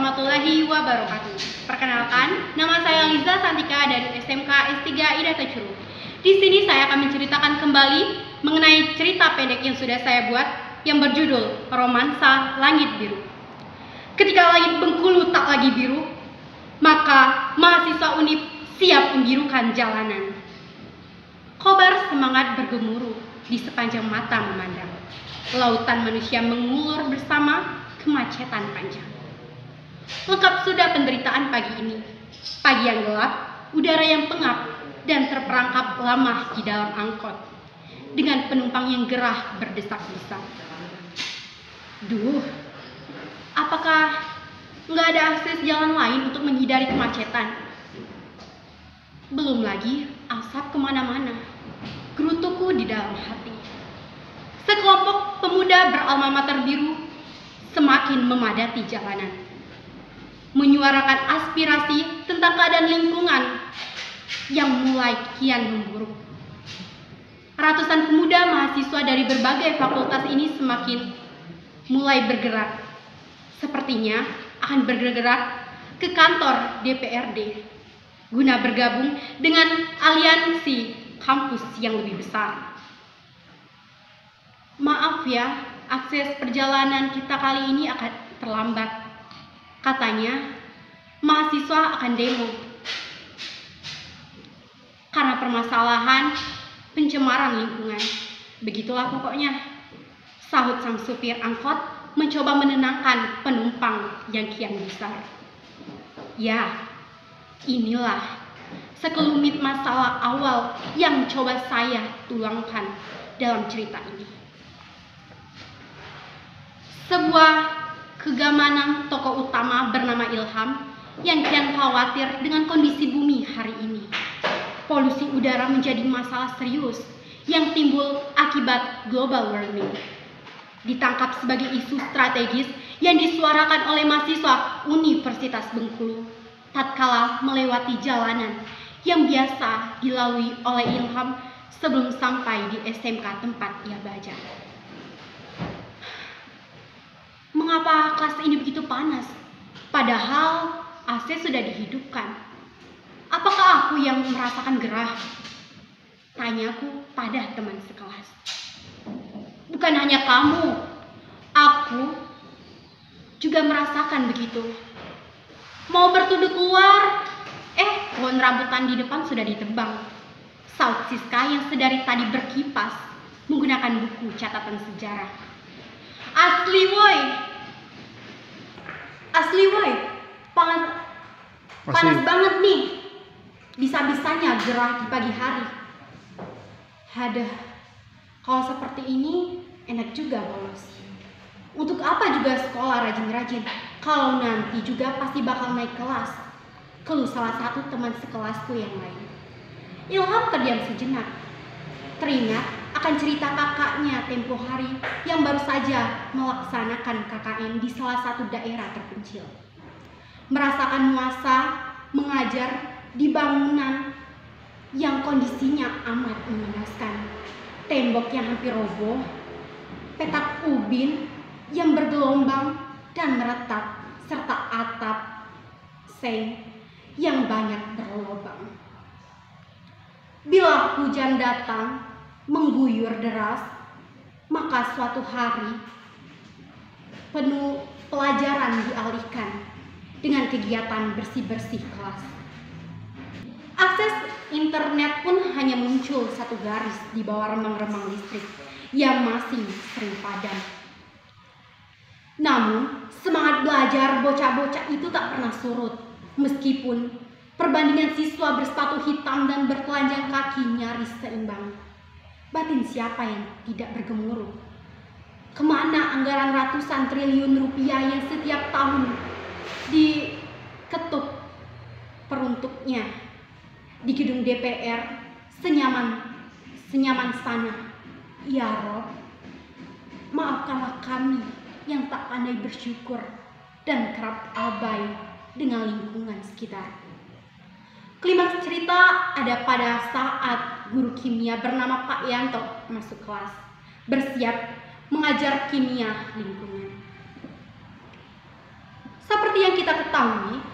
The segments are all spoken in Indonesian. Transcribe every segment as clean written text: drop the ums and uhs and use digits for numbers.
warahmatullahi wabarakatuh. Perkenalkan, nama saya Liza Santika dari SMK S3 Idata Curug. Di sini saya akan menceritakan kembali mengenai cerita pendek yang sudah saya buat yang berjudul Romansa Langit Biru. Ketika langit Bengkulu tak lagi biru, maka mahasiswa Unip siap membirukan jalanan. Kobar semangat bergemuruh di sepanjang mata memandang. Lautan manusia mengulur bersama kemacetan panjang. Lengkap sudah penderitaan pagi ini. Pagi yang gelap, udara yang pengap, dan terperangkap lama di dalam angkot. Dengan penumpang yang gerah berdesak-desak. Duh, apakah nggak ada akses jalan lain untuk menghindari kemacetan? Belum lagi asap kemana-mana. Gerutuku di dalam hati. Sekelompok pemuda beralma mater biru semakin memadati jalanan. Menyuarakan aspirasi tentang keadaan lingkungan yang mulai kian memburuk. Ratusan pemuda mahasiswa dari berbagai fakultas ini semakin mulai bergerak. Sepertinya akan bergerak ke kantor DPRD guna bergabung dengan aliansi kampus yang lebih besar. Maaf ya, akses perjalanan kita kali ini akan terlambat. Katanya, mahasiswa akan demo karena permasalahan pencemaran lingkungan. Begitulah pokoknya, sahut sang supir angkot mencoba menenangkan penumpang yang kian besar. Ya, inilah sekelumit masalah awal yang coba saya tuangkan dalam cerita ini. Sebuah kegamanan tokoh utama bernama Ilham yang kian khawatir dengan kondisi bumi hari ini. Polusi udara menjadi masalah serius yang timbul akibat global warming. Ditangkap sebagai isu strategis yang disuarakan oleh mahasiswa Universitas Bengkulu tatkala melewati jalanan yang biasa dilalui oleh Ilham sebelum sampai di SMK tempat ia belajar. Mengapa kelas ini begitu panas? Padahal AC sudah dihidupkan. Apakah aku yang merasakan gerah? Tanyaku pada teman sekelas. Bukan hanya kamu, aku juga merasakan begitu. Mau bertuduh keluar, pohon rambutan di depan sudah ditebang. Saut Siska yang sedari tadi berkipas menggunakan buku catatan sejarah. Asli woi, panas banget nih. Bisa-bisanya gerah di pagi hari. Hadah, kalau seperti ini enak juga bolos. Untuk apa juga sekolah rajin-rajin kalau nanti juga pasti bakal naik kelas? Keluh salah satu teman sekelasku yang lain. Ilham terdiam sejenak, teringat akan cerita kakaknya tempo hari yang baru saja melaksanakan KKN di salah satu daerah terpencil. Merasakan nuansa mengajar di bangunan yang kondisinya amat mengenaskan. Tembok yang hampir roboh, petak ubin yang bergelombang dan meretak, serta atap seng yang banyak berlubang. Bila hujan datang mengguyur deras, maka suatu hari penuh pelajaran dialihkan dengan kegiatan bersih-bersih kelas. Akses internet pun hanya muncul satu garis di bawah remang-remang listrik yang masih sering padam. Namun, semangat belajar bocah-bocah itu tak pernah surut, meskipun perbandingan siswa bersepatu hitam dan bertelanjang kaki nyaris seimbang. Batin siapa yang tidak bergemuruh? Kemana anggaran ratusan triliun rupiah yang setiap tahun diketuk peruntuknya di gedung DPR senyaman sana? Ya Rob, maafkanlah kami yang tak pandai bersyukur dan kerap abai dengan lingkungan sekitar. Klimaks cerita ada pada saat guru kimia bernama Pak Yanto masuk kelas, bersiap mengajar kimia lingkungan. Seperti yang kita ketahui,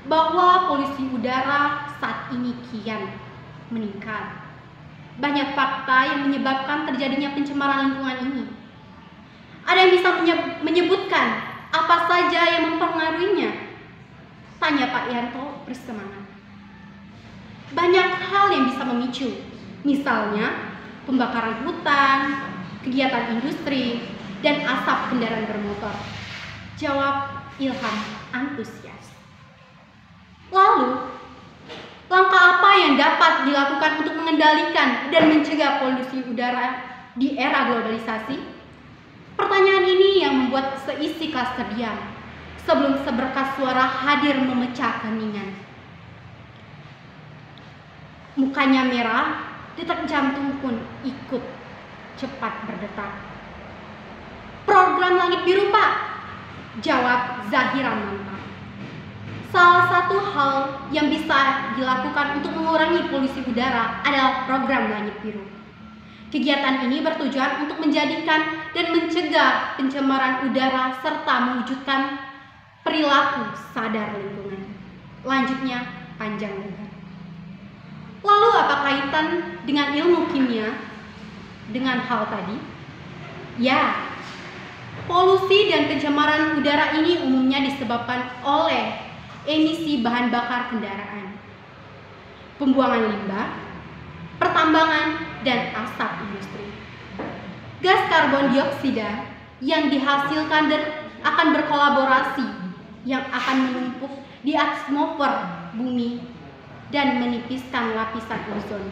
bahwa polusi udara saat ini kian meningkat. Banyak fakta yang menyebabkan terjadinya pencemaran lingkungan ini. Ada yang bisa menyebutkan apa saja yang mempengaruhinya? Tanya Pak Yanto bersemangat. Banyak hal yang bisa memicu, misalnya pembakaran hutan, kegiatan industri, dan asap kendaraan bermotor. Jawab Ilham antusias. Lalu, langkah apa yang dapat dilakukan untuk mengendalikan dan mencegah polusi udara di era globalisasi? Pertanyaan ini yang membuat seisi kelas terdiam sebelum seberkas suara hadir memecah keheningan. Mukanya merah, detak jantung pun ikut cepat berdetak. Program Langit Biru, Pak, jawab Zahira mantap. Salah satu hal yang bisa dilakukan untuk mengurangi polusi udara adalah program Langit Biru. Kegiatan ini bertujuan untuk menjadikan dan mencegah pencemaran udara serta mewujudkan perilaku sadar lingkungan. Lanjutnya panjang lebar. Lalu apa kaitan dengan ilmu kimia dengan hal tadi? Ya, polusi dan pencemaran udara ini umumnya disebabkan oleh emisi bahan bakar kendaraan, pembuangan limbah, pertambangan, dan asap industri. Gas karbon dioksida yang dihasilkan akan berkolaborasi yang akan menumpuk di atmosfer bumi dan menipiskan lapisan ozon.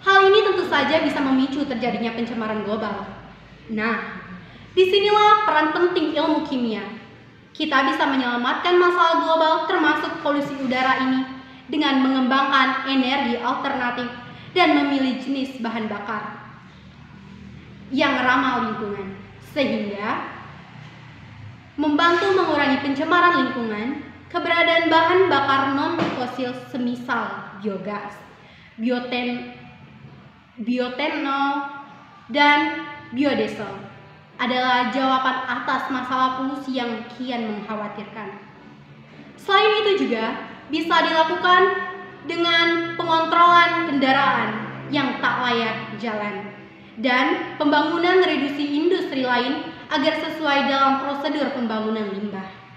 Hal ini tentu saja bisa memicu terjadinya pencemaran global. Nah, disinilah peran penting ilmu kimia. Kita bisa menyelamatkan masalah global termasuk polusi udara ini dengan mengembangkan energi alternatif dan memilih jenis bahan bakar yang ramah lingkungan, sehingga membantu mengurangi pencemaran lingkungan. Keberadaan bahan bakar non-fosil semisal biogas, bioetanol, dan biodiesel adalah jawaban atas masalah polusi yang kian mengkhawatirkan. Selain itu juga bisa dilakukan dengan pengontrolan kendaraan yang tak layak jalan dan pembangunan reduksi industri lain agar sesuai dalam prosedur pembangunan limbah.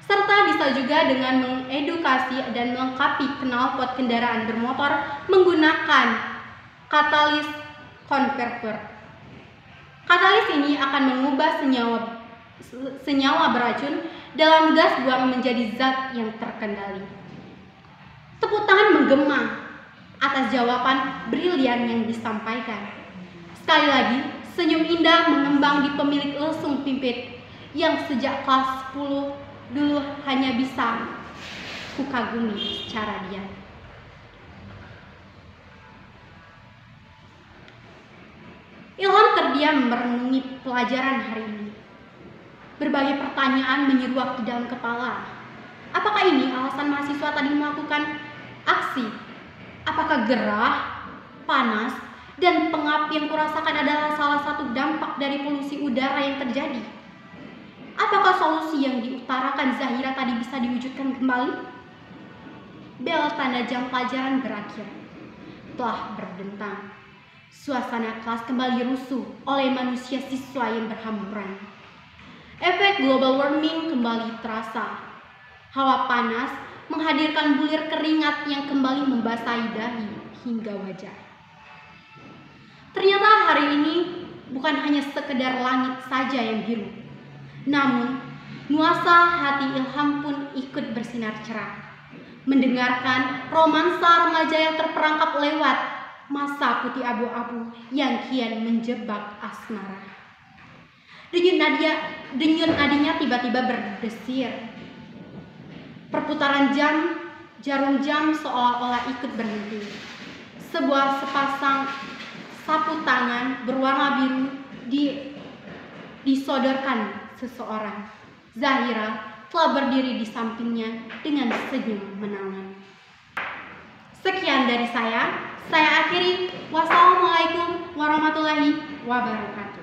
Serta bisa juga dengan mengedukasi dan melengkapi knalpot kendaraan bermotor menggunakan katalis konverter. Katalis ini akan mengubah senyawa beracun dalam gas buang menjadi zat yang terkendali. Tepuk tangan menggema atas jawaban brilian yang disampaikan. Sekali lagi, senyum indah mengembang di pemilik lesung pimpit yang sejak kelas 10 dulu hanya bisa kukagumi secara diam. Ilham terdiam merenungi pelajaran hari ini. Berbagai pertanyaan menyeruak di dalam kepala. Apakah ini alasan mahasiswa tadi melakukan aksi? Apakah gerah, panas, dan pengap yang kurasakan adalah salah satu dampak dari polusi udara yang terjadi? Apakah solusi yang diutarakan Zahira tadi bisa diwujudkan kembali? Bel tanda jam pelajaran berakhir. Telah berdentang. Suasana kelas kembali rusuh oleh manusia siswa yang berhamburan. Efek global warming kembali terasa. Hawa panas menghadirkan bulir keringat yang kembali membasahi dahi hingga wajah. Ternyata hari ini bukan hanya sekedar langit saja yang biru, namun nuansa hati Ilham pun ikut bersinar cerah. Mendengarkan romansa remaja yang terperangkap lewat masa putih abu-abu yang kian menjebak asmara. Denyut nadinya tiba-tiba berdesir. Perputaran jarum jam seolah-olah ikut berhenti. Sebuah sepasang sapu tangan berwarna biru disodorkan seseorang. Zahira telah berdiri di sampingnya dengan senyum menawan. Sekian dari saya akhiri. Wassalamualaikum warahmatullahi wabarakatuh.